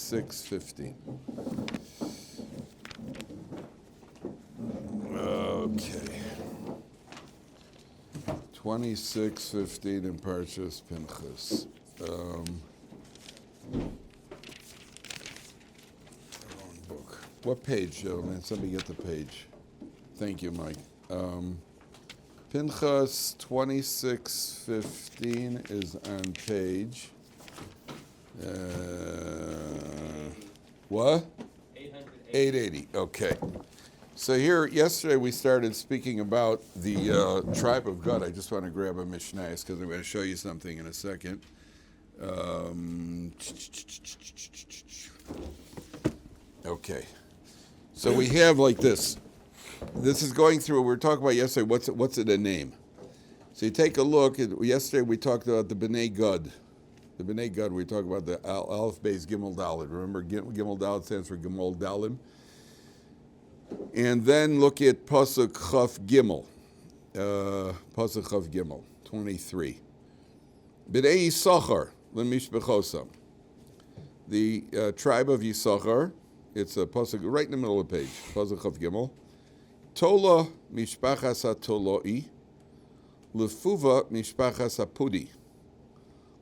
26:15. Okay. 26:15 in Parshas Pinchas. Wrong book. What page, gentlemen? Somebody get the page. Thank you, Mike. Pinchas 26:15 is on page. What? 880. Okay. So here, yesterday we started speaking about the tribe of Gad. I just want to grab a Mishnah because I'm going to show you something in a second. Okay. So we have like this. This is going through, we were talking about yesterday, what's it a name? So you take a look, yesterday we talked about the B'nai Gad. The B'nai Gad, we talked about the Aleph Beis Gimel Dalet. Remember, Gimel Dalet stands for Gimel Dalim. And then look at Pasuk Chaf Gimel. Pasuk Chaf Gimel, 23. B'nai Issachar, L'mishbechosam. The tribe of Issachar, it's a Pasuk right in the middle of the page, Pasuk Chaf Gimel. Tola mishpachas ha-toloi, lefuva mishpachas ha-pudi,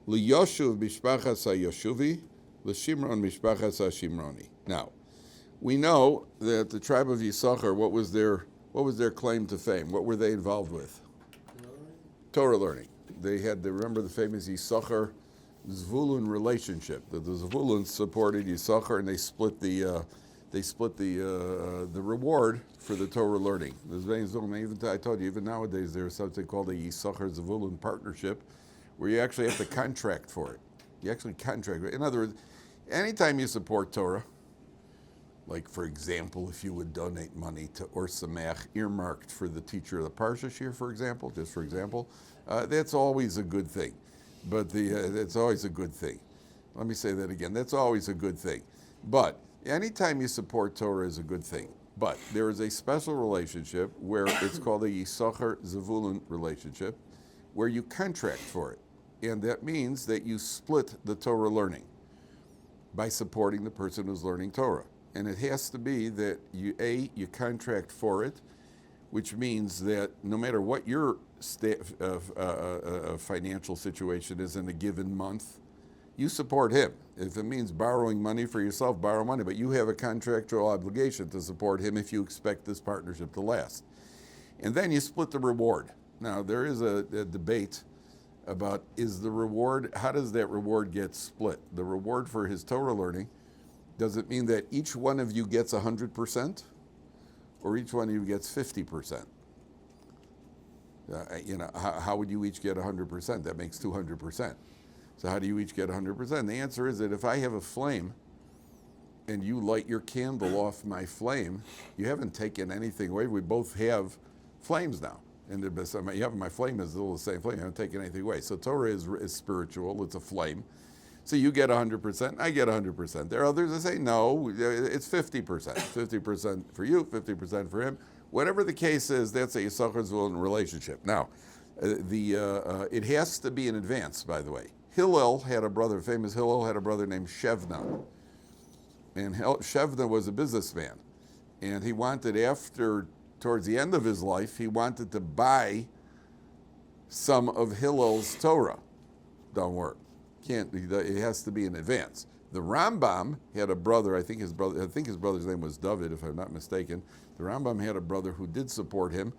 leyoshuv mishpachas ha-yoshuvi, leshimron mishpachas ha-shimroni. Now, we know that the tribe of Yesachar, what was their claim to fame? What were they involved with? Torah learning. They had, remember the famous Yesachar Zvulun relationship. That the Zvulun supported Yesachar and they split the reward for the Torah learning. I told you, even nowadays there's something called a Issachar Zvulun partnership where you actually have to contract for it. You actually contract. In other words, anytime you support Torah, like for example, if you would donate money to Ohr Somayach earmarked for the teacher of the Parsha here, for example, just for example, that's always a good thing. But that's always a good thing. Let me say that again. That's always a good thing. But anytime you support Torah is a good thing. But there is a special relationship where it's called a Yisachar Zavulun relationship, where you contract for it. And that means that you split the Torah learning by supporting the person who's learning Torah. And it has to be that you contract for it, which means that no matter what your financial situation is in a given month, you support him. If it means borrowing money for yourself, borrow money, but you have a contractual obligation to support him if you expect this partnership to last. And then you split the reward. Now, there is a debate about how does that reward get split? The reward for his Torah learning, does it mean that each one of you gets 100%? Or each one of you gets 50%? How would you each get 100%? That makes 200%. So how do you each get 100%? The answer is that if I have a flame and you light your candle off my flame, you haven't taken anything away. We both have flames now. And you have my flame is still the same flame. You haven't taken anything away. So Torah is spiritual. It's a flame. So you get 100%, I get 100%. There are others that say, no, it's 50%. 50% for you, 50% for him. Whatever the case is, that's a Yisachar Zvulun relationship. Now, it has to be in advance, by the way. Hillel had a brother, famous Hillel had a brother named Shevna. And Shevna was a businessman. And he wanted, towards the end of his life, he wanted to buy some of Hillel's Torah. Don't work. It has to be in advance. The Rambam had a brother, I think his brother's name was Dovid, if I'm not mistaken. The Rambam had a brother who did support him,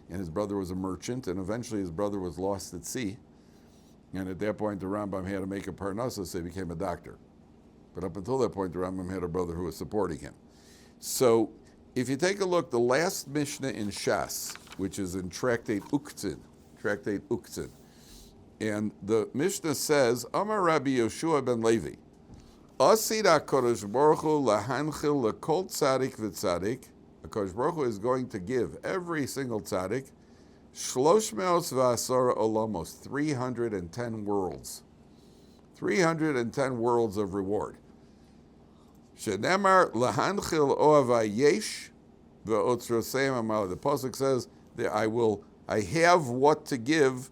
and his brother was a merchant, and eventually his brother was lost at sea. And at that point, the Rambam had to make a parnasa, so he became a doctor. But up until that point, the Rambam had a brother who was supporting him. So, if you take a look, the last Mishnah in Shas, which is in Tractate Uktzin, and the Mishnah says, Amar Rabbi Yoshua ben Levi, Asid HaKadosh Baruch Hu lahanchil lekol tzadik v'tzadik. HaKadosh Baruch Hu is going to give every single tzadik 310 olamos, 310 worlds. 310 worlds of reward. Shenemar lahanchil ohavai yesh ve'otzroseim amal. The pasuk says that I have what to give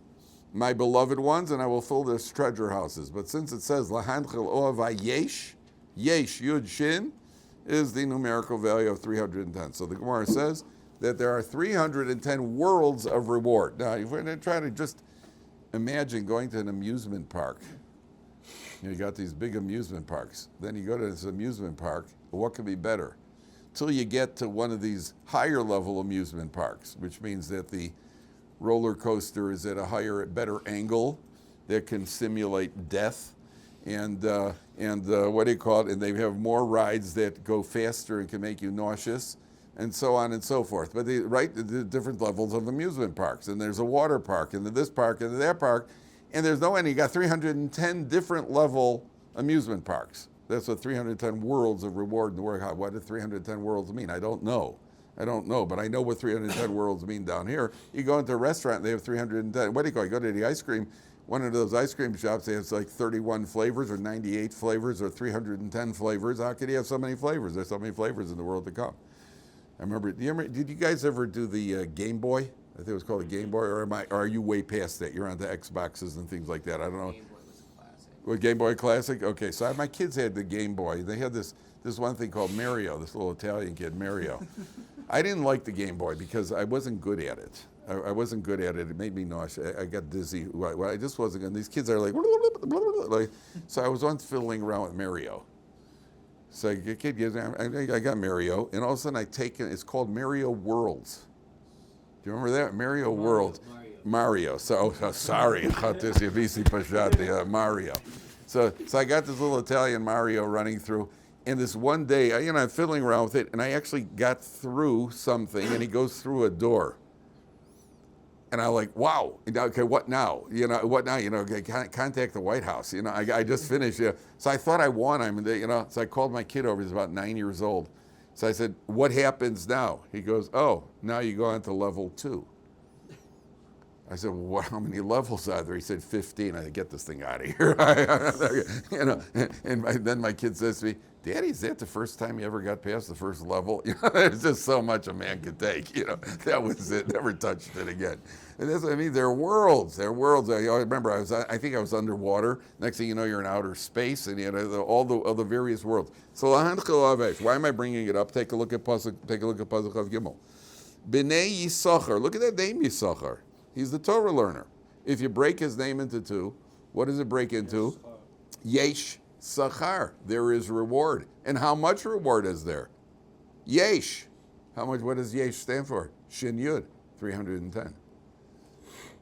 my beloved ones, and I will fill their treasure houses. But since it says lahanchil ohavai yesh, Yesh Yud Shin is the numerical value of 310. So the Gemara says that there are 310 worlds of reward. Now, if we're going to try to just imagine going to an amusement park. You got these big amusement parks. Then you go to this amusement park. What could be better? Till you get to one of these higher level amusement parks, which means that the roller coaster is at a better angle that can simulate death, and what do you call it? And they have more rides that go faster and can make you nauseous, and so on and so forth. But the different levels of amusement parks, and there's a water park, and this park, and that park, and there's no end. You got 310 different level amusement parks. That's what 310 worlds of reward in the world. What do 310 worlds mean? I don't know, but I know what 310 worlds mean down here. You go into a restaurant, and they have 310. What do you call it? You go to the ice cream, one of those ice cream shops, they have like 31 flavors or 98 flavors or 310 flavors. How could you have so many flavors? There's so many flavors in the world to come. I remember, did you guys ever do the Game Boy? I think it was called a Game Boy, or are you way past that? You're onto Xboxes and things like that. I don't know. Game Boy was a classic. What, Game Boy Classic? Okay, so my kids had the Game Boy. They had this one thing called Mario, this little Italian kid, Mario. I didn't like the Game Boy because I wasn't good at it. I wasn't good at it. It made me nauseous. I got dizzy. I just wasn't good. These kids are like, so I was on fiddling around with Mario. So a kid gives me, I got Mario, and all of a sudden I take it, it's called Mario Worlds. Do you remember that? Mario Worlds. Mario. So, sorry, Mario. So I got this little Italian Mario running through, and this one day, I'm fiddling around with it, and I actually got through something, and he goes through a door. And I'm like, wow, okay, what now? What now? Okay, contact the White House. I just finished. So I thought I won him. So I called my kid over. He's about 9 years old. So I said, what happens now? He goes, oh, now you go on to level 2. I said, well, how many levels are there? He said, 15. I said, get this thing out of here. And then my kid says to me, Daddy, is that the first time you ever got past the first level? There's just so much a man could take. That was it. Never touched it again. And that's what I mean. They're worlds. They're worlds. I remember I think I was underwater. Next thing you know, you're in outer space, and all the various worlds. So why am I bringing it up? Take a look at Pasuk. Take a look at Pasuk of Gimel. B'nei Issachar. Look at that name, Issachar. He's the Torah learner. If you break his name into two, what does it break into? Yesh Issachar. There is reward. And how much reward is there? Yesh. How much? What does Yesh stand for? Shin Yud. 310.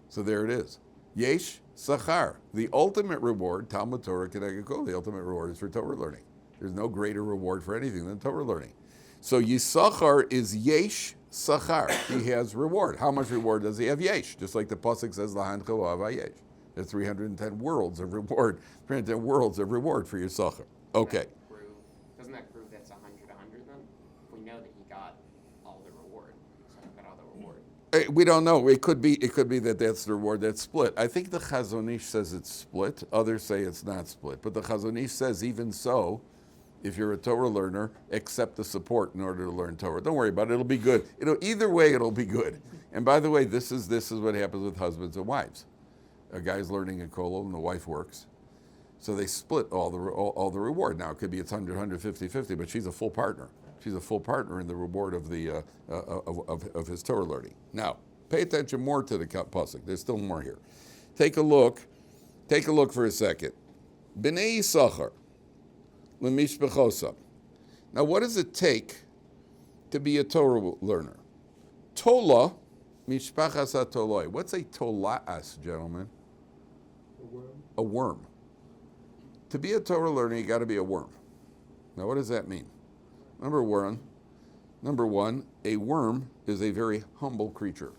So there it is. Yesh Issachar. The ultimate reward, Talmud Torah Keneged Kol, the ultimate reward is for Torah learning. There's no greater reward for anything than Torah learning. So Yisachar is Yesh Issachar. He has reward. How much reward does he have? Yesh. Just like the Pasuk says, Lahan Chalav Yesh. There's 310 worlds of reward. 310 worlds of reward for Yisachar. Okay. Doesn't that prove that's 100 then? We know that he got all the reward. So he got all the reward. We don't know. It could be that that's the reward that's split. I think the Chazon Ish says it's split. Others say it's not split. But the Chazon Ish says even so, if you're a Torah learner, accept the support in order to learn Torah. Don't worry about it. It'll be good. Either way, it'll be good. And by the way, this is what happens with husbands and wives. A guy's learning in Kollel and the wife works. So they split all the reward. Now, it could be it's 100, 150, 50, but she's a full partner. She's a full partner in the reward of the of his Torah learning. Now, pay attention more to the pasuk. There's still more here. Take a look for a second. B'nei Issachar, l'mishpechosam. Now, what does it take to be a Torah learner? Tola, mishpachas hatoloi. What's a tola'as, gentlemen? A worm. To be a Torah learner, you got to be a worm. Now, what does that mean? Number one, a worm is a very humble creature.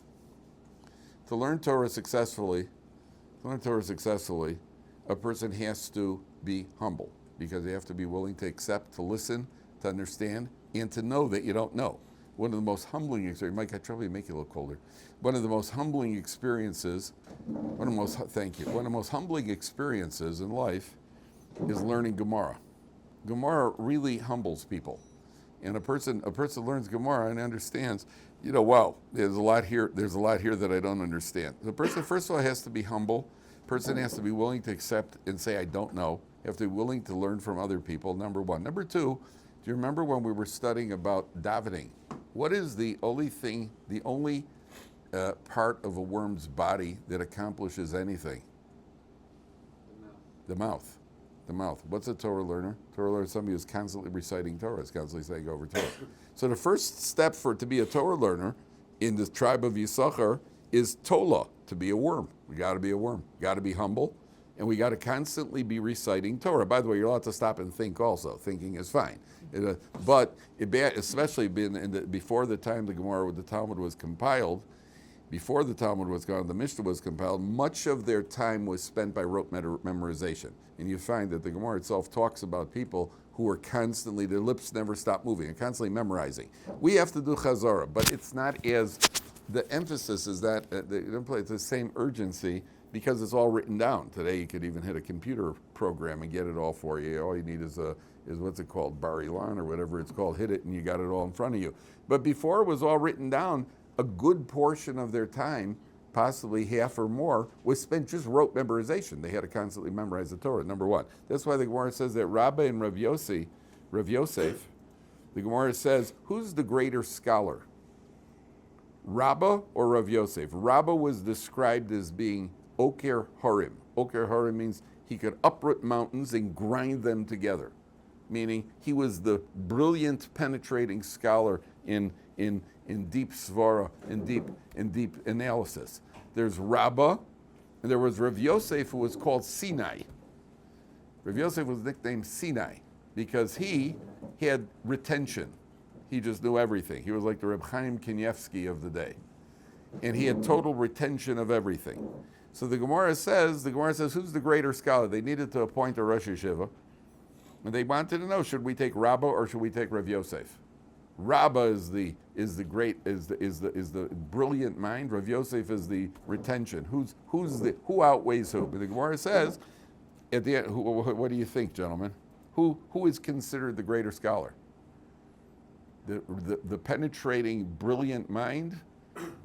To learn Torah successfully, a person has to be humble because they have to be willing to accept, to listen, to understand, and to know that you don't know. One of the most humbling experiences, Mike, I try to make you a little colder. One of the most humbling experiences in life is learning Gemara. Gemara really humbles people. And a person learns Gemara and understands, wow, there's a lot here that I don't understand. The person, first of all, has to be humble. The person has to be willing to accept and say, I don't know. You have to be willing to learn from other people, number one. Number two, do you remember when we were studying about davening? What is the only part of a worm's body that accomplishes anything? The mouth. The mouth. What's a Torah learner? Torah learner is somebody who's constantly reciting Torah, is constantly saying over Torah. So the first step to be a Torah learner in the tribe of Issachar is Tola, to be a worm. We got to be a worm. Got to be humble, and we got to constantly be reciting Torah. By the way, you're allowed to stop and think also. Thinking is fine. Especially before the time the Gemara, the Talmud was compiled, before the Talmud was gone, the Mishnah was compiled, much of their time was spent by rote memorization. And you find that the Gemara itself talks about people who are constantly, their lips never stop moving, and constantly memorizing. We have to do chazara, but it's not as, the emphasis is that it's the same urgency because it's all written down. Today you could even hit a computer program and get it all for you. All you need is what's it called, Bar-Ilan or whatever it's called, hit it and you got it all in front of you. But before it was all written down, a good portion of their time, possibly half or more, was spent just rote memorization. They had to constantly memorize the Torah, number one. That's why the Gemara says that Rabbi and Rav Yosef, the Gemara says, who's the greater scholar? Rabbi or Rav Yosef? Rabbi was described as being Oker Harim. Oker Harim means he could uproot mountains and grind them together, meaning he was the brilliant, penetrating scholar in deep svara, in deep analysis. There's Rabbah, and there was Rav Yosef, who was called Sinai. Rav Yosef was nicknamed Sinai because he had retention. He just knew everything. He was like the Reb Chaim Kanievsky of the day. And he had total retention of everything. So the Gemara says, who's the greater scholar? They needed to appoint a Rosh Yeshiva. And they wanted to know, should we take Rabbah or should we take Rav Yosef? Rabbah is the brilliant mind. Rav Yosef is the retention. Who outweighs who? But the Gemara says, at the end, what do you think, gentlemen? Who is considered the greater scholar? The penetrating, brilliant mind,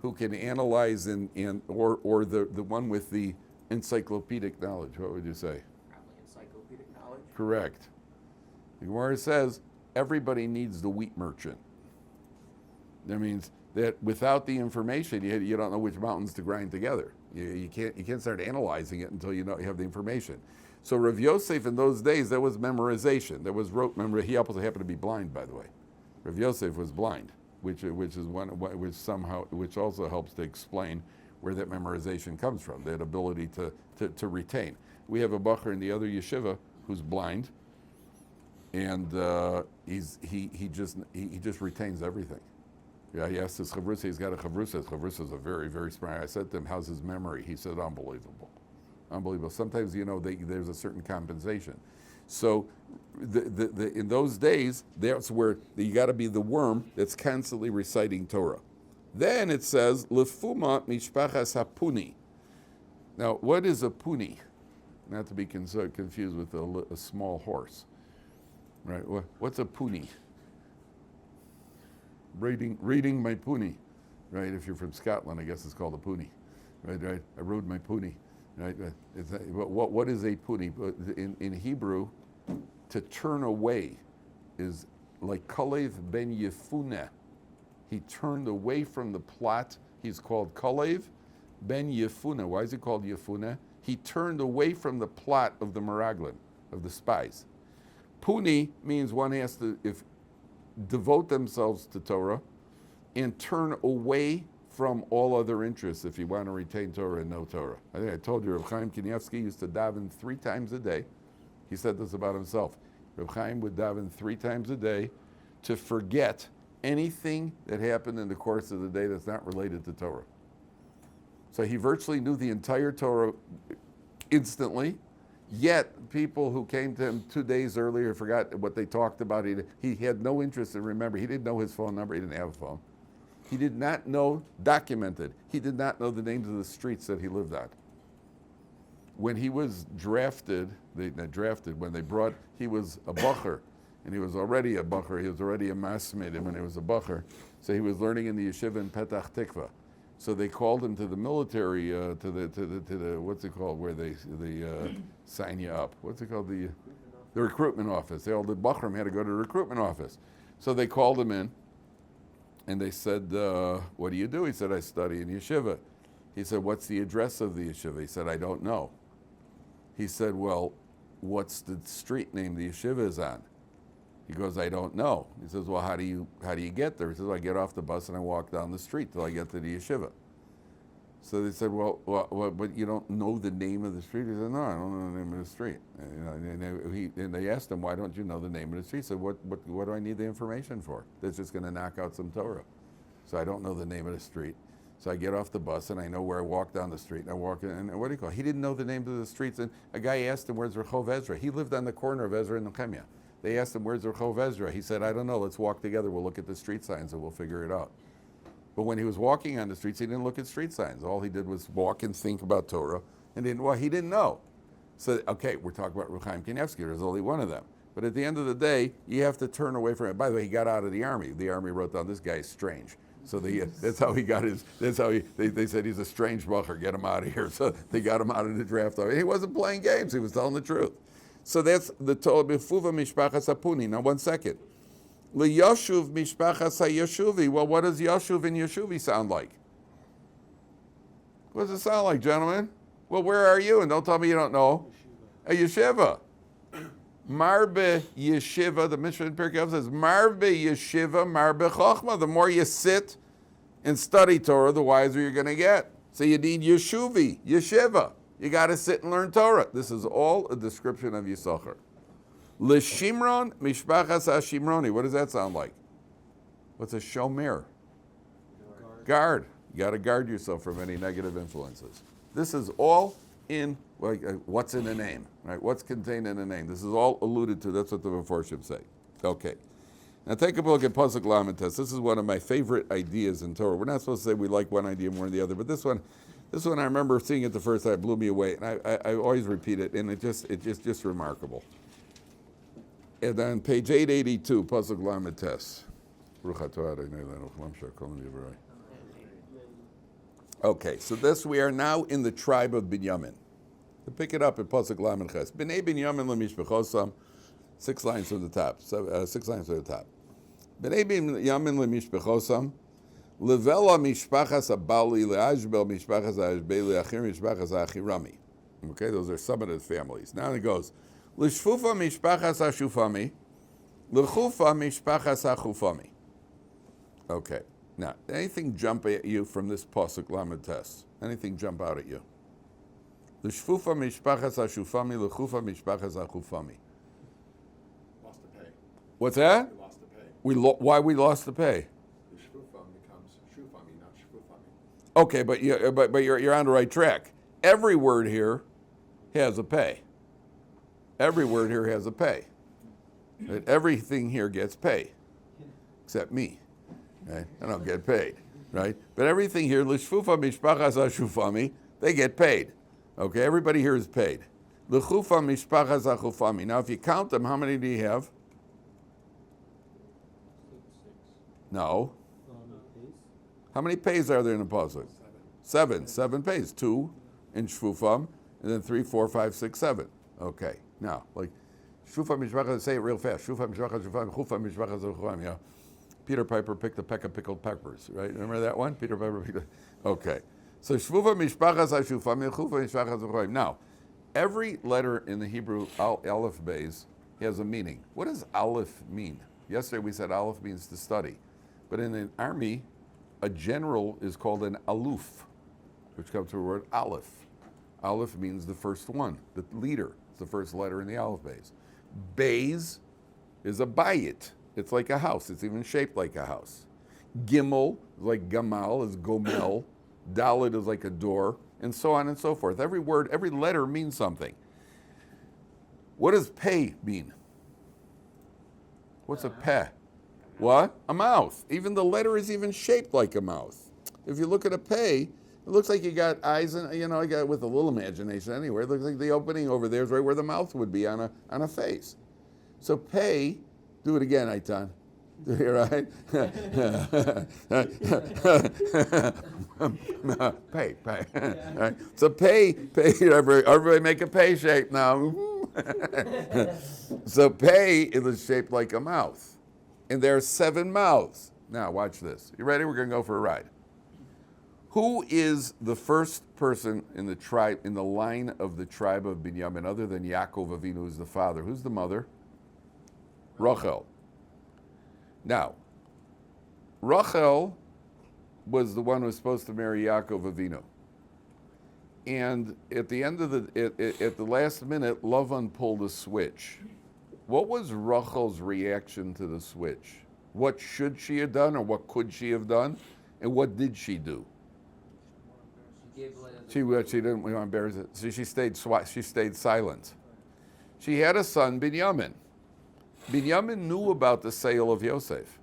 who can analyze or the one with the encyclopedic knowledge? What would you say? Probably encyclopedic knowledge. Correct. The Gemara says everybody needs the wheat merchant. That means that without the information, you don't know which mountains to grind together. You can't start analyzing it until you have the information. So Rav Yosef in those days, that was memorization. That was rote memory. He also happened to be blind, by the way. Rav Yosef was blind, which also helps to explain where that memorization comes from, that ability to retain. We have a bacher in the other yeshiva who's blind, and he just retains everything. Yeah, he asked his chavrusa, he's got a chavrusa. His chavrusa is a very, very smart. I said to him, how's his memory? He said, unbelievable. Unbelievable. Sometimes, there's a certain compensation. So in those days, that's where you got to be the worm that's constantly reciting Torah. Then it says, Lefuma mishpachas hapuni. Now, what is a puni? Not to be confused with a small horse. Right? What's a puni? Reading my puni. Right? If you're from Scotland, I guess it's called a puni. Right? I rode my puni. Right? What is a puni? In Hebrew, to turn away is like Kalev ben Yefuneh. He turned away from the plot. He's called Kalev ben Yefuneh. Why is he called Yefuneh? He turned away from the plot of the Meraglim, of the spies. Puni means one has to devote themselves to Torah and turn away from all other interests if you want to retain Torah and know Torah. I think I told you, Reb Chaim Kanievsky used to daven 3 times a day. He said this about himself. Reb Chaim would daven 3 times a day to forget anything that happened in the course of the day that's not related to Torah. So he virtually knew the entire Torah instantly, yet people who came to him 2 days earlier forgot what they talked about. He had no interest in remembering. He didn't know his phone number. He didn't have a phone. He did not know, documented, he did not know the names of the streets that he lived on. When he was drafted, he was a bacher, and he was already a bacher, he was already a masmid when he was a bacher, so he was learning in the yeshiva in Petach Tikva. So they called him to the military, to the what's it called, where they sign you up. What's it called, the recruitment office. All the Bachram had to go to the recruitment office. So they called him in, and they said, "What do you do?" He said, "I study in yeshiva." He said, "What's the address of the yeshiva?" He said, "I don't know." He said, "Well, what's the street name the yeshiva is on?" He goes, "I don't know." He says, "Well, how do you get there?" He says, "I get off the bus and I walk down the street till I get to the yeshiva." So they said, well, but you don't know the name of the street?" He said, "No, I don't know the name of the street." And they asked him, "Why don't you know the name of the street?" He said, what do I need the information for? That's just going to knock out some Torah. So I don't know the name of the street. So I get off the bus and I know where I walk down the street. And I walk in, and what do you call it? He didn't know the names of the streets. And a guy asked him, "Where's Rehov Ezra?" He lived on the corner of Ezra and Nehemiah. They asked him, "Where's Rehov Ezra?" He said, "I don't know. Let's walk together. We'll look at the street signs and we'll figure it out." But when he was walking on the streets, he didn't look at street signs. All he did was walk and think about Torah. And he didn't know. So, okay, we're talking about Ruchaim Kanievsky. There's only one of them. But at the end of the day, you have to turn away from it. By the way, he got out of the army. The army wrote down, "This guy is strange." So that's how he got his, they said he's a strange bacher, get him out of here. So they got him out of the draft. He wasn't playing games, he was telling the truth. So that's the Torah, Befuva Mishpachas Apuni. Now 1 second. L'yoshuv Mishpachas HaYeshuvi. Well, what does Yoshuv and Yeshuvi sound like? What does it sound like, gentlemen? Well, where are you? And don't tell me you don't know. A yeshiva. Marbe yeshiva, the Mishnah in Pirkei Avos says, Marbe yeshiva, marbe chochma. The more you sit and study Torah, the wiser you're going to get. So you need yeshuvi, yeshiva. You got to sit and learn Torah. This is all a description of Issachar. L'shimron mishpachas hashimroni. What does that sound like? What's a shomer? Guard. You got to guard yourself from any negative influences. This is all in what's in a name, right? What's contained in a name. This is all alluded to. That's what the Meforshim say. Okay. Now take a look at Pasuk Lamed Tes. This is one of my favorite ideas in Torah. We're not supposed to say we like one idea more than the other, but this one I remember seeing it the first time, it blew me away, and I always repeat it, and it's just remarkable. And on page 882, Pasuk Lamed Tes. Okay, so we are now in the tribe of Binyamin. To pick it up at Pasuk Lamed Ches. B'nei Binyamin lemishpechosam, 6 lines from the top. 6 lines from the top. B'nei Binyamin lemishpechosam, levela mishpachas abali le'ashbel mishpachas ha'ashbei le'achir mishpachas ha'achirami. Okay, those are some of the families. Now it goes, l'shfufa mishpachas ha'shufami, l'chufa mishpachas ha'chufami. Okay. Now, anything jump at you from this Pasuk Lamed Tes? Anything jump out at you? L'shfufa mishpachas hashufami, l'chufa mishpachas hachufami. Lost the pay. What's that? We lost the pay. Why we lost the pay? The shufam becomes shufami, not shufami. Okay, but you're on the right track. Every word here has a pay. Every word here has a pay. Right? Everything here gets pay, except me. Right? I don't get paid, right? But everything here, l'shfufa mishpachas hashufami, they get paid. Okay, everybody here is paid. L'chufa mishpachas hachufami. Now, if you count them, how many do you have? 6. No. Pays? How many pays are there in the pasuk? 7. 7 pays. 2 in shfufam, and then 3, 4, 5, 6, 7. Okay. Now, like shfufa mishpachas, say it real fast. Shfufa mishpachas hashufami, chufa mishpachas hachufami. Yeah. Peter Piper picked a peck of pickled peppers, right? Remember that one? Peter Piper picked a... Okay. So, shvuva mishpachas hashufam, chufa mishpachas hachufam. Now, every letter in the Hebrew aleph beis has a meaning. What does aleph mean? Yesterday we said aleph means to study. But in an army, a general is called an aluf, which comes from the word aleph. Aleph means the first one, the leader. It's the first letter in the aleph beis. Beis is a bayit. It's like a house. It's even shaped like a house. Gimel is like gamal, is gomel. Dalet is like a door, and so on and so forth. Every word, every letter means something. What does peh mean? What's a peh? What? A mouth. Even the letter is even shaped like a mouth. If you look at a peh, it looks like you got eyes, and I got with a little imagination anyway. It looks like the opening over there is right where the mouth would be on a face. So peh. Do it again, Aitan. Right? Pay. Right? So pay. Everybody make a pay shape now. So pay is shaped like a mouth. And there are 7 mouths. Now watch this. You ready? We're going to go for a ride. Who is the first person in the tribe, in the line of the tribe of Binyamin, other than Yaakov Avinu, who's the father? Who's the mother? Rachel. Now, Rachel was the one who was supposed to marry Yaakov Avinu. And at the end of at the last minute, Lavan pulled a switch. What was Rachel's reaction to the switch? What should she have done, or what could she have done, and what did she do? She didn't want to embarrass it. So she stayed silent. She had a son, Binyamin. Binyamin knew about the sale of Yosef,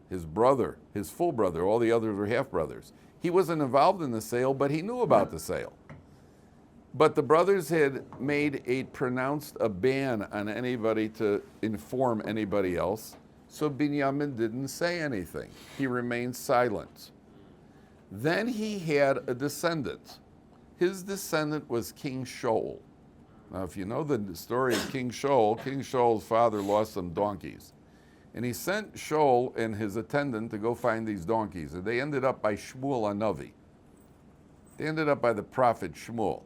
his brother, his full brother. All the others were half brothers. He wasn't involved in the sale, but he knew about the sale. But the brothers had pronounced a ban on anybody to inform anybody else. So Binyamin didn't say anything. He remained silent. Then he had a descendant. His descendant was King Shaul. Now, if you know the story of King Shaul's father lost some donkeys. And he sent Shaul and his attendant to go find these donkeys. And they ended up by Shmuel HaNavi. They ended up by the prophet Shmuel.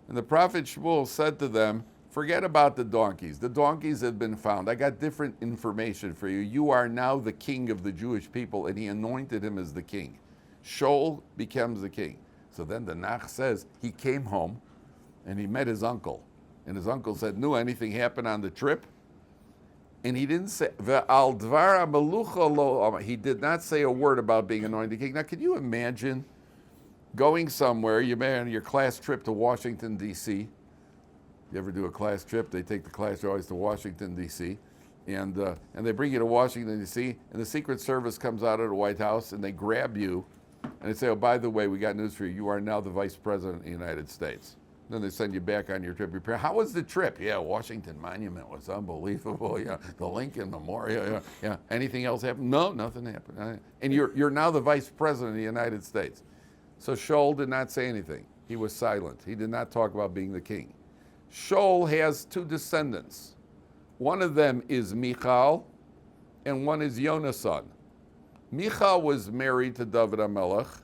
And the prophet Shmuel said to them, forget about the donkeys. The donkeys have been found. I got different information for you. You are now the king of the Jewish people. And he anointed him as the king. Shaul becomes the king. So then the Nach says he came home and he met his uncle. And his uncle said, "No, anything happened on the trip?" And he didn't say, he did not say a word about being anointed king. Now, can you imagine going somewhere, you're on your class trip to Washington, D.C. You ever do a class trip? They take the class always to Washington, D.C. And they bring you to Washington, D.C., and the Secret Service comes out of the White House and they grab you and they say, "Oh, by the way, we got news for you. You are now the Vice President of the United States." Then they send you back on your trip. How was the trip? Yeah, Washington Monument was unbelievable. Yeah, the Lincoln Memorial. Yeah. Anything else happened? No, nothing happened. And you're now the Vice President of the United States. So Shaul did not say anything. He was silent. He did not talk about being the king. Shaul has 2 descendants. One of them is Michal, and one is Yonasan. Michal was married to Dovid HaMelech,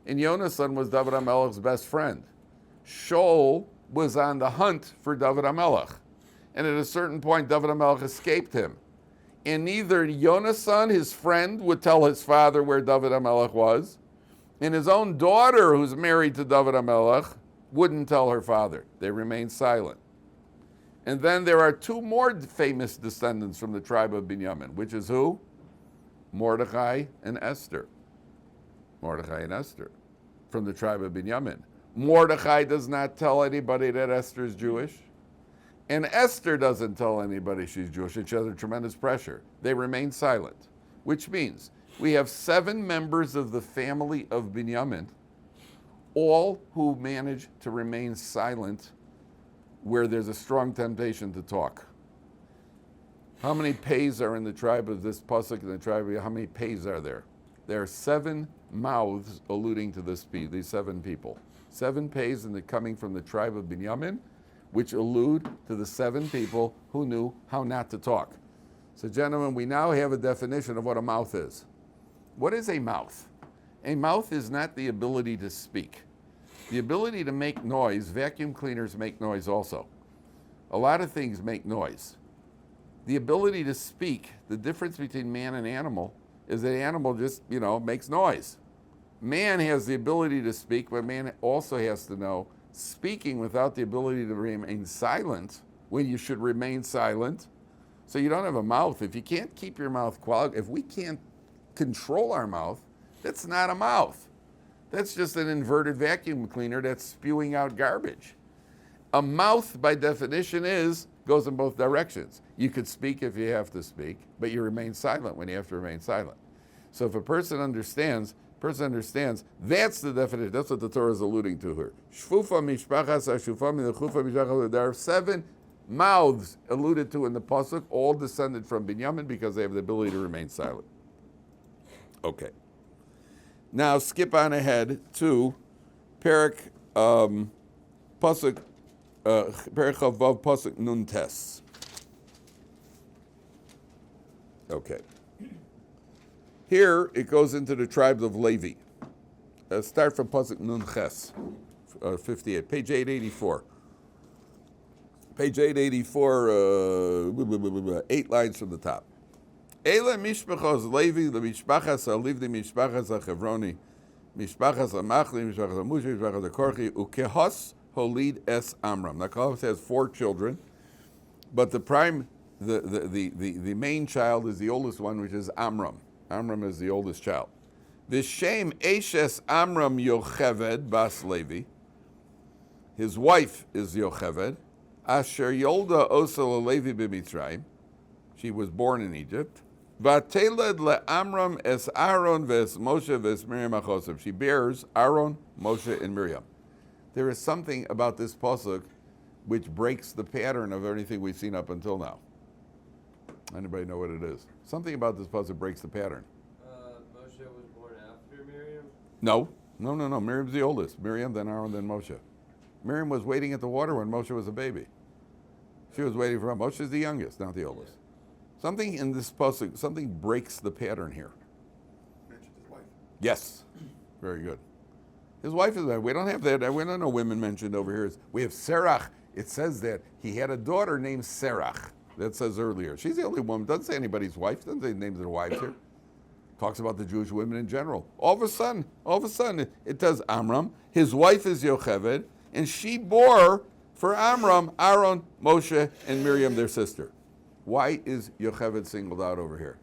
and Yonasan was Dovid HaMelech's best friend. Shaul was on the hunt for Dovid HaMelech, and at a certain point, Dovid HaMelech escaped him. And neither Yonasan, his friend, would tell his father where Dovid HaMelech was, and his own daughter, who's married to Dovid HaMelech, wouldn't tell her father. They remained silent. And then there are 2 more famous descendants from the tribe of Binyamin, which is who? Mordechai and Esther. Mordechai and Esther from the tribe of Binyamin. Mordechai does not tell anybody that Esther is Jewish. And Esther doesn't tell anybody she's Jewish. It's under tremendous pressure. They remain silent, which means we have 7 members of the family of Binyamin, all who manage to remain silent where there's a strong temptation to talk. How many pays are in the tribe of this pasuk? In the tribe, how many pays are there? There are 7 mouths alluding to these 7 people. 7 pays coming from the tribe of Binyamin, which allude to the 7 people who knew how not to talk. So, gentlemen, we now have a definition of what a mouth is. What is a mouth? A mouth is not the ability to speak. The ability to make noise, vacuum cleaners make noise also. A lot of things make noise. The ability to speak, the difference between man and animal is that animal just, makes noise. Man has the ability to speak, but man also has to know speaking without the ability to remain silent when you should remain silent. So you don't have a mouth. If you can't keep your mouth quiet, if we can't control our mouth, that's not a mouth. That's just an inverted vacuum cleaner that's spewing out garbage. A mouth, by definition, goes in both directions. You could speak if you have to speak, but you remain silent when you have to remain silent. So if a person understands, that's the definition. That's what the Torah is alluding to here. There are 7 mouths alluded to in the pasuk, all descended from Binyamin because they have the ability to remain silent. Okay. Now skip on ahead to Perik pasuk Perik Chavav pasuk Nun Tes. Okay. Here it goes into the tribes of Levi. Start from pasuk Nun Ches, 58, page 884. Page 884, 8 lines from the top. Eile mishpachos Levi, the mishpachas Alivdi, mishpachas Achevroni, mishpachas Amachli, mishpachas Amushi, mishpachas Akorchi, ukehos holid es Amram. Now, Kaplan has 4 children, but the main child is the oldest one, which is Amram. Amram is the oldest child. Vishem Eshes Amram Yocheved Bas Levi. His wife is Yocheved. Asher Yolda Osel Levi b'Mitzrayim. She was born in Egypt. Vateled leAmram es Aaron ves Moshe ves Miriam achosav. She bears Aaron, Moshe, and Miriam. There is something about this pasuk which breaks the pattern of everything we've seen up until now. Anybody know what it is? Something about this pasuk breaks the pattern. Moshe was born after Miriam? No. Miriam's the oldest. Miriam, then Aaron, then Moshe. Miriam was waiting at the water when Moshe was a baby. She was waiting for him. Moshe's the youngest, not the oldest. Something in this pasuk, something breaks the pattern here. Mentioned his wife. Yes. Very good. His wife is, we don't have that. We don't know women mentioned over here. We have Serach. It says that he had a daughter named Serach. That says earlier. She's the only woman. Doesn't say anybody's wife. Doesn't say names of their wives here. Talks about the Jewish women in general. All of a sudden, it does Amram. His wife is Yocheved, and she bore for Amram, Aaron, Moshe, and Miriam, their sister. Why is Yocheved singled out over here?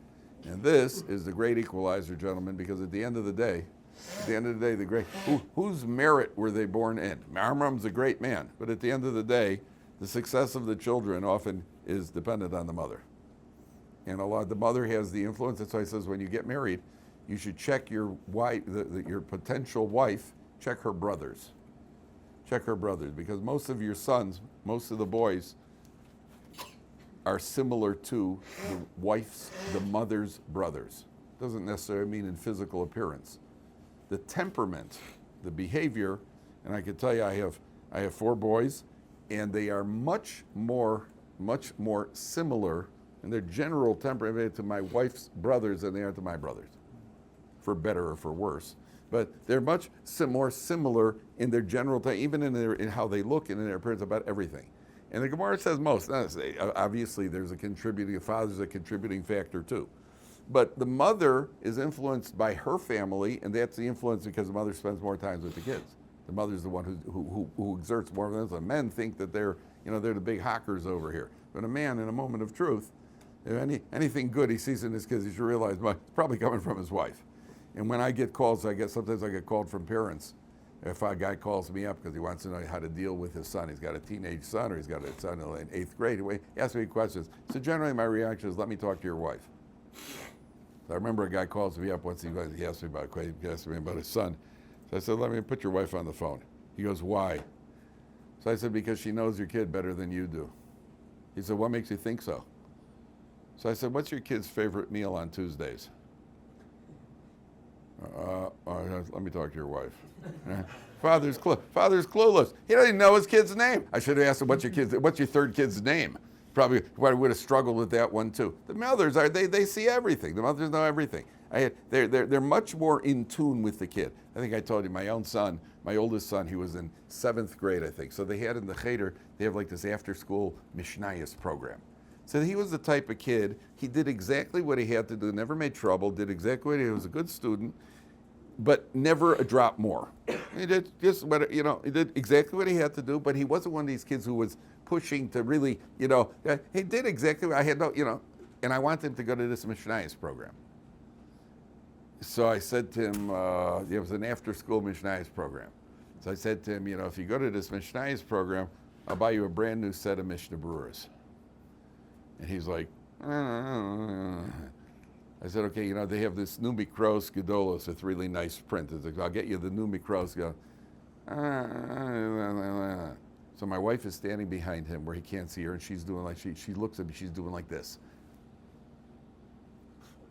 And this is the great equalizer, gentlemen, because at the end of the day, the great whose merit were they born in? Amram's a great man, but at the end of the day, the success of the children often is dependent on the mother. And the mother has the influence. That's why he says when you get married, you should check your wife, your potential wife, check her brothers. Check her brothers, because most of your sons, most of the boys, are similar to the mother's brothers. Doesn't necessarily mean in physical appearance. The temperament, the behavior, and I can tell you I have 4 boys, and they are much more similar in their general temperament to my wife's brothers than they are to my brothers, for better or for worse. But they're much more similar in their general, even in how they look and in their appearance about everything. And the Gemara says most. Obviously, the father's a contributing factor too. But the mother is influenced by her family, and that's the influence because the mother spends more time with the kids. The mother's the one who exerts more of them. Men think that they're the big hawkers over here. But a man, in a moment of truth, anything good he sees in his kids, he should realize it's probably coming from his wife. And when I get calls, sometimes I get called from parents. If a guy calls me up because he wants to know how to deal with his son, he's got a teenage son or he's got a son in 8th grade. He asks me questions. So generally my reaction is, let me talk to your wife. So I remember a guy calls me up once, he asked me about his son. So I said, let me put your wife on the phone. He goes, why? So I said, because she knows your kid better than you do. He said, what makes you think so? So I said, what's your kid's favorite meal on Tuesdays? Let me talk to your wife. Father's clueless. He doesn't even know his kid's name. I should have asked him, what's your 3rd kid's name? Probably would have struggled with that one too. The mothers they see everything. The mothers know everything. They're much more in tune with the kid. I think I told you my oldest son, he was in 7th grade, I think. So they had in the Cheder, they have like this after-school Mishnayos program. So he was the type of kid, he did exactly what he had to do, never made trouble, did exactly what he was a good student, but never a drop more. He did he did exactly what he had to do, but he wasn't one of these kids who was pushing to really, he did exactly what I had and I want him to go to this Mishnayos program. So I said to him, it was an after-school Mishnayos program. So I said to him, if you go to this Mishnayos program, I'll buy you a brand new set of Mishnah Brewers. And he's like, I said, okay, they have this new Mikros Gedolos, it's really nice print. It's like, I'll get you the new Mikros. So my wife is standing behind him where he can't see her, and she's doing like, she looks at me, she's doing like this.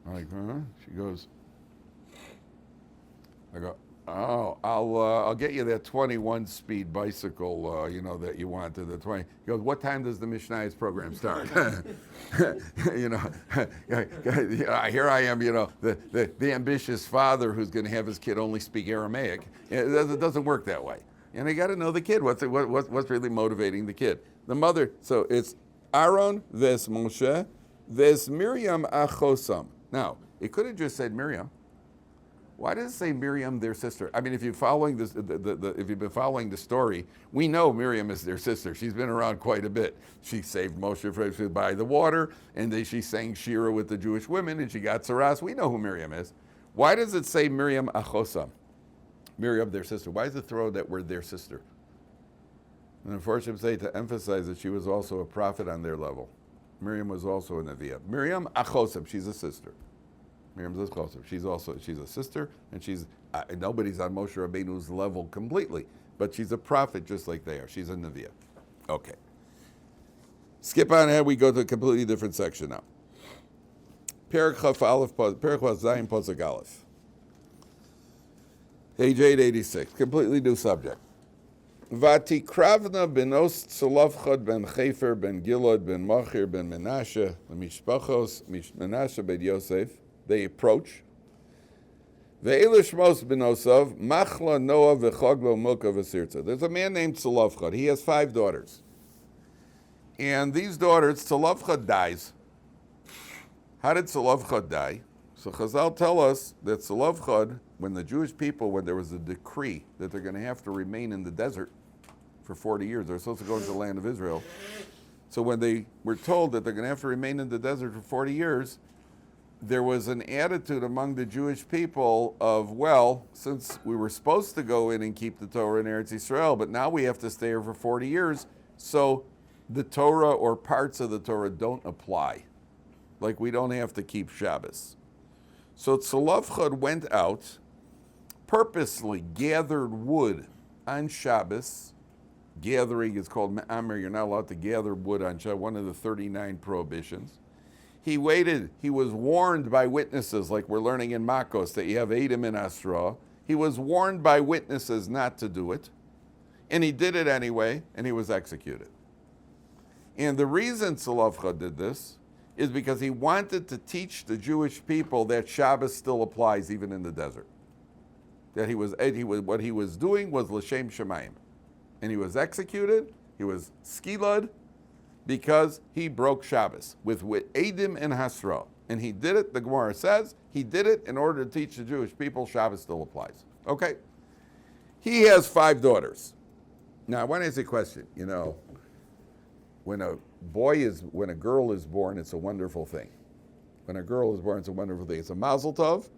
I'm like, huh? She goes, I go, oh, I'll get you that 21-speed bicycle, that you wanted, the 20. He goes, what time does the Mishnayos program start? Here I am, the ambitious father who's going to have his kid only speak Aramaic. It doesn't work that way. And I got to know the kid. What's really motivating the kid? The mother. So it's Aaron ves Moshe ves Miriam achosam. Now it could have just said Miriam. Why does it say Miriam, their sister? I mean, if you're following this, if you've been following the story, we know Miriam is their sister. She's been around quite a bit. She saved Moshe by the water, and she sang Shira with the Jewish women, and she got Saras. We know who Miriam is. Why does it say Miriam achosam? Miriam, their sister. Why does it throw that word their sister? And unfortunately, say to emphasize that she was also a prophet on their level. Miriam was also a Neviah. Miriam achosam, she's a sister. Miriam's a chosam. She's a sister, and she's nobody's on Moshe Rabbeinu's level completely, but she's a prophet just like they are. She's a Neviah. Okay. Skip on ahead. We go to a completely different section now. Perek Chaf Aleph, Perek Zayin Posek Aleph. Page 886. Completely new subject. Vatikravna benos Zelophehad ben Chefer ben Gilad ben Machir ben Menashe Mishpachos Menashe ben Yosef. They approach. Ve'elish mos benosav Machla Noah v'chaglo Milka v'sirtza. There's a man named Zelophehad. He has 5 daughters. And these daughters, Zelophehad dies. How did Zelophehad die? So Chazal tell us that Zelophehad, when the Jewish people, when there was a decree that they're going to have to remain in the desert for 40 years, they're supposed to go into the land of Israel. So when they were told that they're going to have to remain in the desert for 40 years, there was an attitude among the Jewish people of, well, since we were supposed to go in and keep the Torah in Eretz Yisrael, but now we have to stay here for 40 years, so the Torah or parts of the Torah don't apply. Like we don't have to keep Shabbos. So Zelophehad went out, purposely gathered wood on Shabbos. Gathering is called Me'amer. You're not allowed to gather wood on Shabbos, one of the 39 prohibitions. He waited. He was warned by witnesses, like we're learning in Makos, that you have Edom and Asra. He was warned by witnesses not to do it. And he did it anyway, and he was executed. And the reason Zelophehad did this is because he wanted to teach the Jewish people that Shabbos still applies even in the desert. That what he was doing was L'Shem Shemayim. And he was executed, he was skilad, because he broke Shabbos with Edom and Hasra. And he did it, the Gemara says, he did it in order to teach the Jewish people Shabbos still applies. Okay? He has 5 daughters. Now, I want to ask you a question. When a girl is born, it's a wonderful thing. When a girl is born, it's a wonderful thing. It's a mazel tov,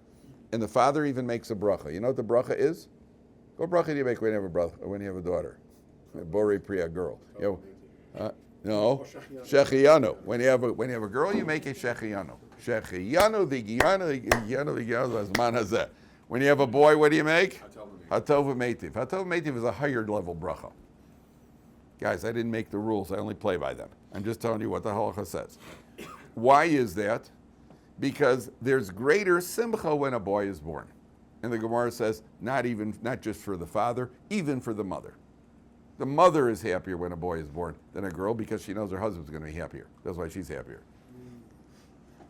and the father even makes a bracha. You know what the bracha is? What bracha do you make when you have a bracha, when you have a daughter? Borei Priya, girl. No, Shechiyanu. When you have a girl, you make a Shechiyanu. Shechiyanu, the Azman Hazeh. When you have a boy, what do you make? Hatov Meitiv. Hatov Meitiv is a higher level bracha. Guys, I didn't make the rules. I only play by them. I'm just telling you what the halacha says. Why is that? Because there's greater simcha when a boy is born. And the Gemara says, not just for the father, even for the mother. The mother is happier when a boy is born than a girl because she knows her husband's going to be happier. That's why she's happier.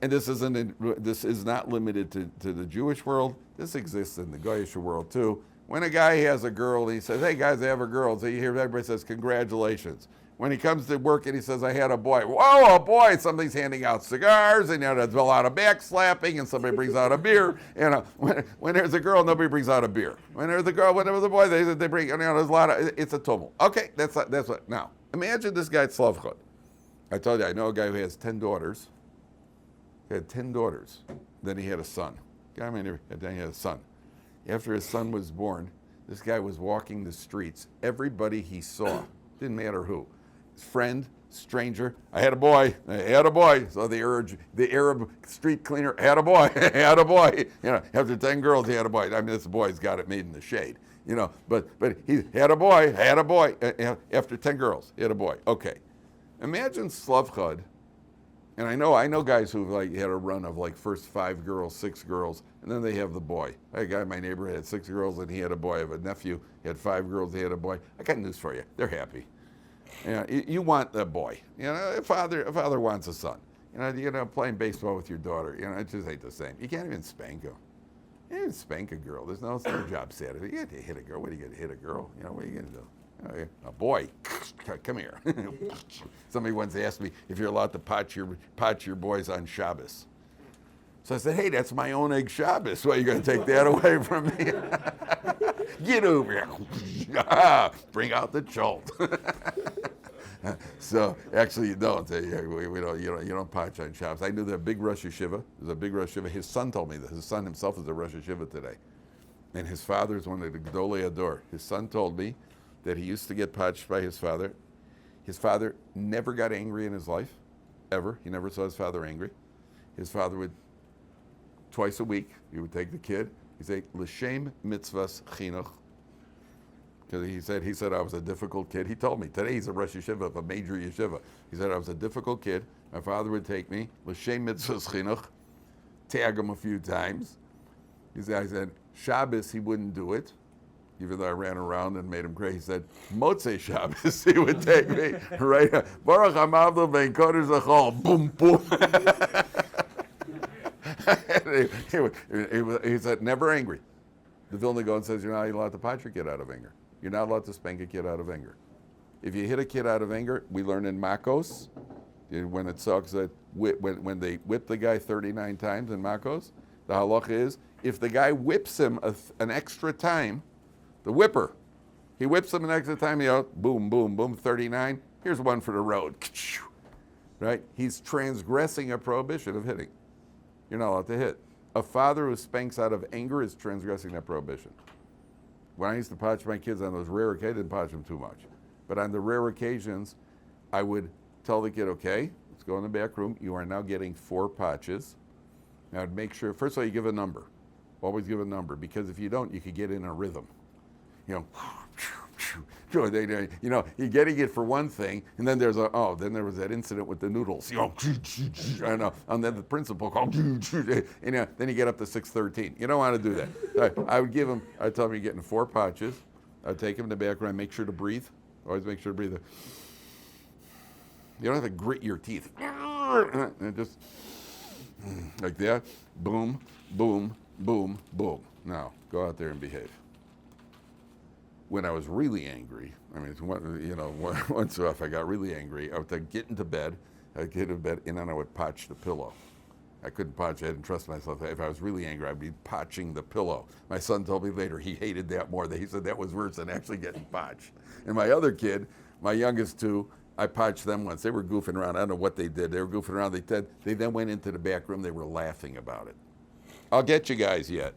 And this is not limited to the Jewish world. This exists in the Goyish world too. When a guy has a girl, he says, "Hey guys, I have a girl." So you hear everybody says, "Congratulations." When he comes to work and he says, "I had a boy," whoa, a boy! Somebody's handing out cigars, and there's a lot of backslapping, and somebody brings out a beer. When there's a girl, nobody brings out a beer. When there's a girl, when there was a boy, they bring. There's a lot of. It's a tumult. Okay, that's what. Now, imagine this guy Zelophehad. I told you, I know a guy who has 10 daughters. He had 10 daughters. Then he had a son. Then he had a son. After his son was born, this guy was walking the streets. Everybody he saw, didn't matter who, his friend, stranger, I had a boy. So the Arab street cleaner had a boy. After 10 girls, he had a boy. I mean, this boy's got it made in the shade. but he had a boy, after 10 girls, he had a boy. Okay. Imagine Zelophehad, and I know guys who've like had a run of like first 5 girls, 6 girls, and then they have the boy. I had a guy in my neighborhood had 6 girls and he had a boy. I have a nephew, he had 5 girls, he had a boy. I got news for you. They're happy. You want a boy. A father wants a son. Playing baseball with your daughter, it just ain't the same. You can't even spank him. You can't even spank a girl. There's no job Saturday. You have to hit a girl. What are you going to hit a girl? What are you going to do? A boy, come here. Somebody once asked me if you're allowed to pot your boys on Shabbos. So I said, hey, that's my own egg Shabbos. Why are you going to take that away from me? Get over here. Bring out the jolt. So actually, you don't. You don't potch on Shabbos. I knew that big Rosh Yeshiva. There's a big Rosh Yeshiva. His son told me that. His son himself is a Rosh Yeshiva today. And his father is one of the Gedolei Ador. His son told me that he used to get potched by his father. His father never got angry in his life, ever. He never saw his father angry. His father would, twice a week, he would take the kid. He'd say, L'shem mitzvahs chinuch. Because he said I was a difficult kid. He told me, today he's a Rosh Yeshiva of a major yeshiva. He said I was a difficult kid. My father would take me, L'shem mitzvahs chinuch, tag him a few times. I said, Shabbos, he wouldn't do it. Even though I ran around and made him crazy, he said, Motzei Shabbos, he would take me, right? Baruch HaMavdil Ben Kodesh L'chol, boom, boom. He said, never angry. The Vilna Gaon says you're not allowed to pot your kid out of anger. You're not allowed to spank a kid out of anger. If you hit a kid out of anger, we learn in Makos, when it sucks that when they whip the guy 39 times in Makos, the halacha is, if the guy whips him an extra time, the whipper, he whips him an extra time, boom, boom, boom, 39, here's one for the road. Right? He's transgressing a prohibition of hitting. You're not allowed to hit. A father who spanks out of anger is transgressing that prohibition. When I used to potch my kids on those rare occasions, I didn't potch them too much. But on the rare occasions, I would tell the kid, okay, let's go in the back room. You are now getting 4 potches. Now, I'd make sure, first of all, you give a number. Always give a number, because if you don't, you could get in a rhythm. You're getting it for one thing, and then then there was that incident with the noodles. I know, and then the principal called, then you get up to 6:13. You don't want to do that. I'd tell him you're getting 4 potches. I'd take him in the background, make sure to breathe. Always make sure to breathe. You don't have to grit your teeth. And just like that. Boom, boom, boom, boom. Now, go out there and behave. When I was really angry, once off, I got really angry. I would get into bed, and then I would potch the pillow. I couldn't potch, I didn't trust myself. If I was really angry, I'd be potching the pillow. My son told me later he hated that more. He said that was worse than actually getting potched. And my other kid, my youngest 2, I potched them once. They were goofing around. I don't know what they did. They were goofing around. They then went into the back room. They were laughing about it. I'll get you guys yet.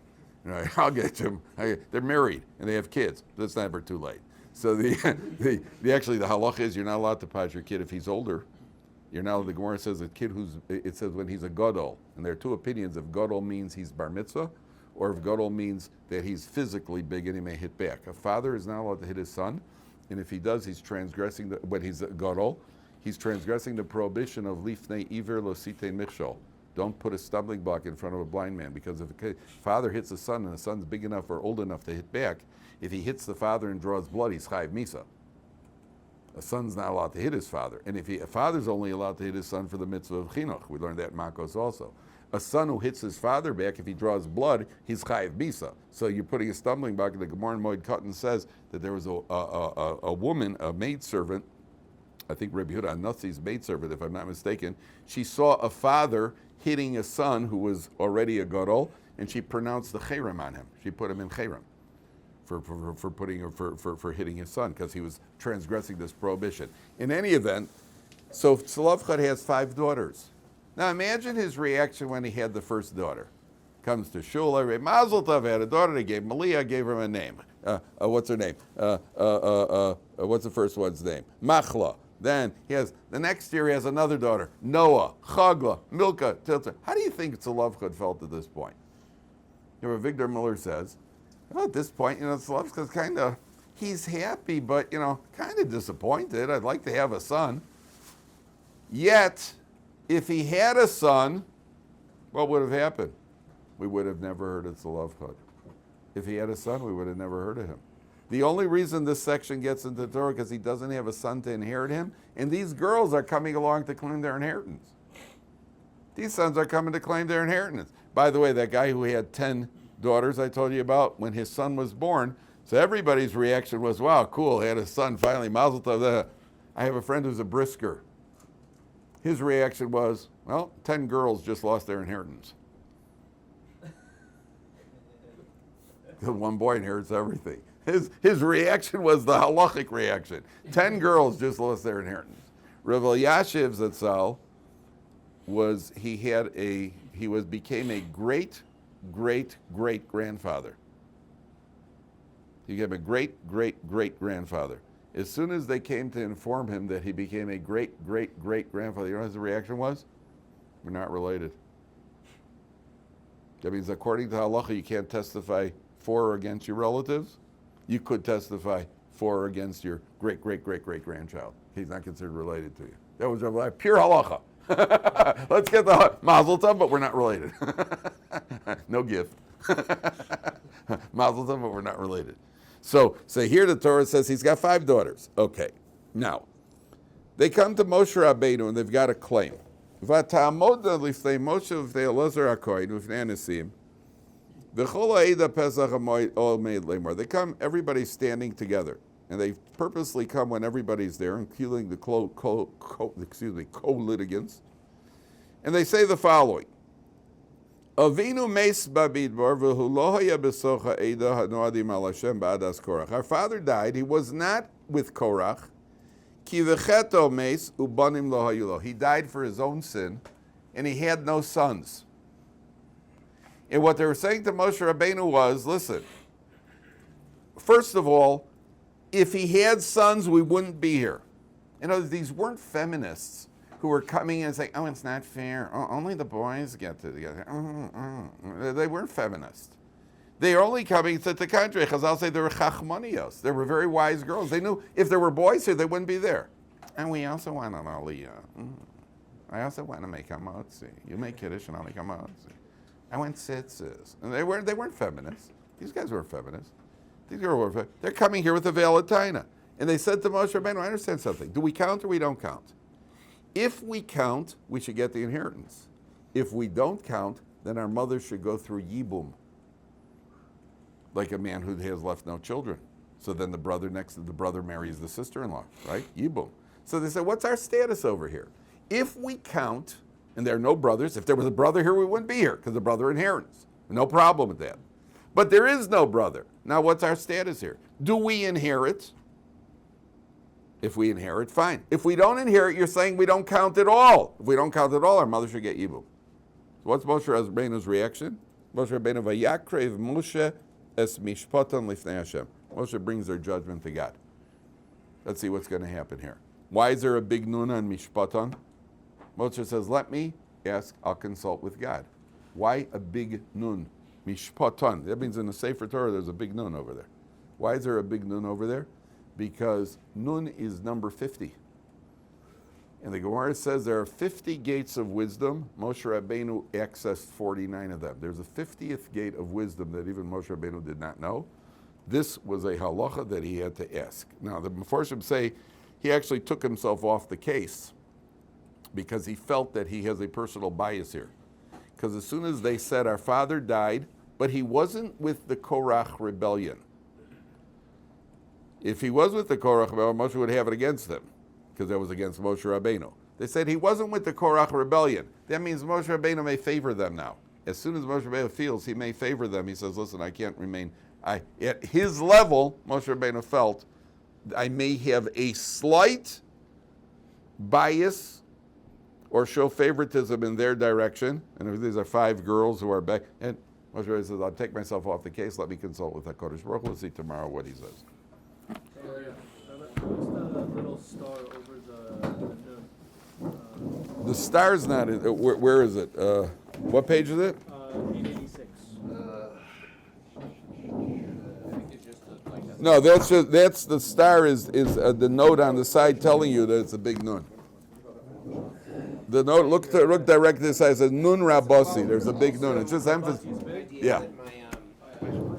I'll get them. They're married and they have kids. That's never too late. So the halacha is you're not allowed to potch your kid if he's older. You're now, the Gemara says a kid it says when he's a gadol, and there are 2 opinions. If gadol means he's bar mitzvah, or if gadol means that he's physically big and he may hit back. A father is not allowed to hit his son, and if he does, he's transgressing when he's a gadol, he's transgressing the prohibition of lifnei iver lo sitein michshol. Don't put a stumbling block in front of a blind man, because if a father hits a son and the son's big enough or old enough to hit back, if he hits the father and draws blood, he's chayiv misa. A son's not allowed to hit his father. And a father's only allowed to hit his son for the mitzvah of chinuch. We learned that in Makos also. A son who hits his father back, if he draws blood, he's chayiv misa. So you're putting a stumbling block. The Gemara in Moed Katan says that there was a woman, a maidservant, I think Rabbi Yehuda Nassi's maidservant, if I'm not mistaken, she saw a father hitting a son who was already a gadol, and she pronounced the cherem on him. She put him in cherem for hitting his son, because he was transgressing this prohibition. In any event, so Zelophehad has 5 daughters. Now imagine his reaction when he had the first daughter. Comes to shul, every Mazel Tov, had a daughter. They gave Maliyah, gave her a name. What's her name? What's the first one's name? Machla. Then the next year he has another daughter, Noah, Chagla, Milka, Tilta. How do you think Zelophehad felt at this point? Victor Miller says Well, at this point, Zelophehad's kind of, he's happy, but, kind of disappointed. I'd like to have a son. Yet, if he had a son, what would have happened? We would have never heard of Zelophehad. If he had a son, we would have never heard of him. The only reason this section gets into the Torah because he doesn't have a son to inherit him, and these girls are coming along to claim their inheritance. These sons are coming to claim their inheritance. By the way, that guy who had 10 daughters I told you about, when his son was born, so everybody's reaction was, wow, cool, he had a son, finally, mazel tov. I have a friend who's a brisker. His reaction was, well, 10 girls just lost their inheritance. Because one boy inherits everything. His reaction was the halachic reaction. 10 girls just lost their inheritance. Rav Elyashiv Zatzal became a great grandfather. He became a great grandfather. As soon as they came to inform him that he became a great grandfather, you know what his reaction was? We're not related. That means according to halacha, you can't testify for or against your relatives. You could testify for or against your great grandchild. He's not considered related to you. That was pure halacha. Let's get the mazel tov, but we're not related. No gift. Mazel tov, but we're not related. So here the Torah says he's got 5 daughters. Okay, now they come to Moshe Rabbeinu and they've got a claim. They come, everybody's standing together, and they purposely come when everybody's there, including the co-litigants, and they say the following. Avinu meis b'midbar v'hu lo haya b'socha eda hanoadim al Hashem ba'adas Korach. Our father died. He was not with Korach. Ki v'cheto meis ubanim lo hayu lo. He died for his own sin, and he had no sons. And what they were saying to Moshe Rabbeinu was, listen, first of all, if he had sons, we wouldn't be here. These weren't feminists who were coming in and saying, oh, it's not fair. Oh, only the boys get together. They weren't feminists. They are only coming to the contrary. Chazal say they were chachmanios. They were very wise girls. They knew if there were boys here, they wouldn't be there. And we also want an aliyah. I also want to make a motzi. You make kiddush and I'll make a motzi. I want tzitzis. And they weren't feminists. These guys weren't feminists. These girls were feminists. They're coming here with a valid taina. And they said to Moshe Rabbeinu, I understand something. Do we count or we don't count? If we count, we should get the inheritance. If we don't count, then our mother should go through yibum, like a man who has left no children. So then the brother marries the sister-in-law, right? Yibum. So they said, what's our status over here? If we count, and there are no brothers, if there was a brother here, we wouldn't be here, because the brother inherits. No problem with that. But there is no brother. Now what's our status here? Do we inherit? If we inherit, fine. If we don't inherit, you're saying we don't count at all. If we don't count at all, our mother should get yibum. So what's Moshe Rabbeinu's reaction? Moshe Rabbeinu vayakrev Moshe es mishpatan lifnei Hashem. Moshe brings their judgment to God. Let's see what's going to happen here. Why is there a big nun on mishpatan? Moshe says, let me ask, I'll consult with God. Why a big nun? Mishpatan. That means in the Sefer Torah there's a big nun over there. Why is there a big nun over there? Because nun is number 50. And the Gemara says there are 50 gates of wisdom. Moshe Rabbeinu accessed 49 of them. There's a 50th gate of wisdom that even Moshe Rabbeinu did not know. This was a halacha that he had to ask. Now the Mefarshim say he actually took himself off the case because he felt that he has a personal bias here. Because as soon as they said our father died, but he wasn't with the Korach rebellion. If he was with the Korach rebellion, Moshe would have it against him, because that was against Moshe Rabbeinu. They said he wasn't with the Korach rebellion. That means Moshe Rabbeinu may favor them now. As soon as Moshe Rabbeinu feels he may favor them, he says, listen, I can't remain. At his level, Moshe Rabbeinu felt, I may have a slight bias or show favoritism in their direction. And these are 5 girls who are back. And Moshe Rabbeinu says, I'll take myself off the case. Let me consult with HaKadosh Baruch Hu. We'll see tomorrow what he says. What's the little star over the nun? The star's not in, where is it? What page is it? 886. No, that's the star is the note on the side telling you that it's a big nun. The note look directly to the side, it says nun rabbosi. There's a big nun. It's just emphasis. idea Yeah. that my